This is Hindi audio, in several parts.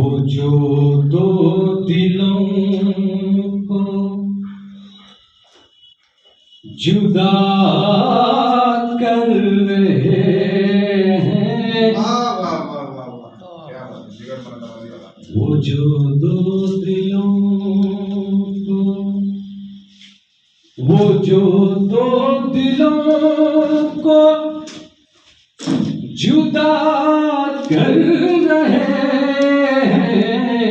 वो जो दो दिलों को जुदा कर रहे हैं, वो जो दो दिलों को, वो जो दो दिलों को जुदा कर रहे हैं,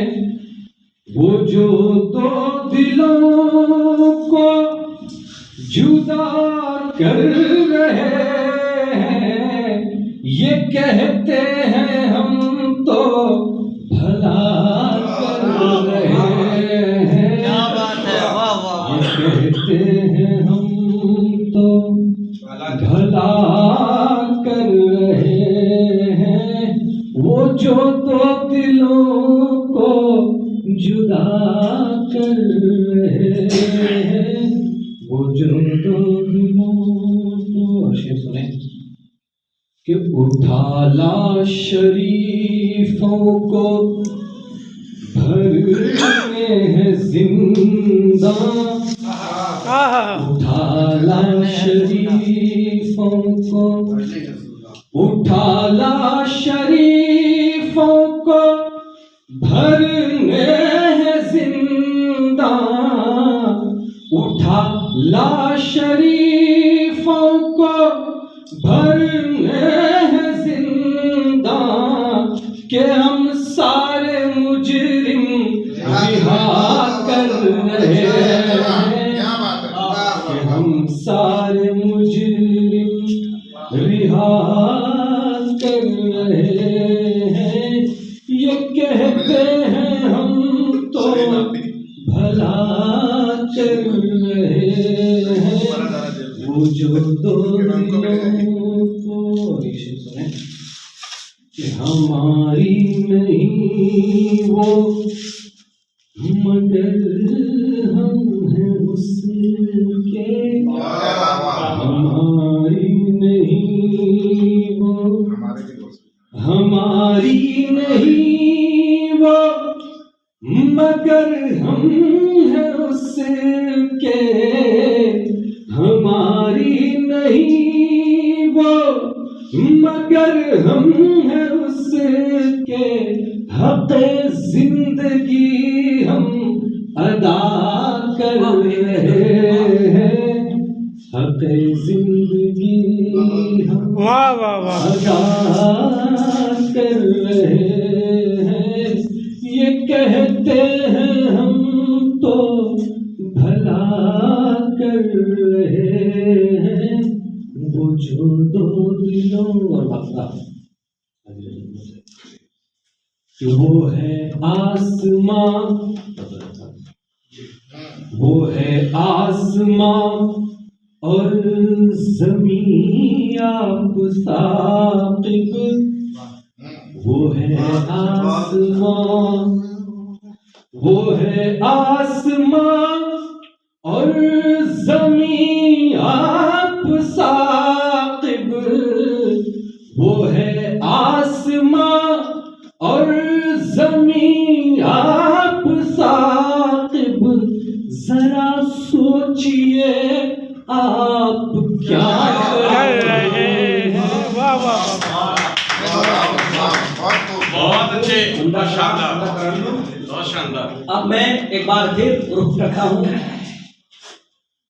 वो जो दो दिलों को जुदा कर रहे हैं, ये कहते हैं हम तो भला कर रहे हैं। क्या बात है, वाह वाह। ये कहते हैं हम तो भला कर रहे हैं, वो जो दो दिलों को जुदा कर रहे हैं, वो जो दो दिलों को। शेर सुने कि उठा ला शरीफों को भरने हैं जिंदा, उठा ला शरीफों को, उठा ला शरीफों को भरने हैं जिंदा, उठा ला शरीफों को भरने हैं जिंदा, के हम सारे मुजरिम रिहा कर रहे हैं, कि हम सारे मुजरिम रिहा कर रहे हैं, ये कहते हैं हम तो भला कर रहे हैं, वो जो दो दिलों को। सुने कि हमारी नहीं वो मगर हम हैं उसके, हमारी नहीं वो, हमारी नहीं वो मगर हम हैं उसके, हमारी नहीं वो मगर हम हैं उसके, हक़े जिंदगी हम अदा कर रहे हैं, हक़े जिंदगी हम अदा कर रहे हैं, ये कहते हैं हम तो भला कर रहे हैं, वो जो दो दिलों। और वक्ता कि वो है आसमां, वो है आसमां और ज़मीं आप साक़िब, वो है आसमां, वो है आसमां और ज़मीं आप साक़िब, वो है आसमां और ज़मीं आप साक़िब, जरा सोचिए आप क्या कर रहे हैं। वाह वाह, बहुत अच्छे, बहुत शानदार, बहुत शानदार। अब मैं एक बार फिर रुख रखा हूँ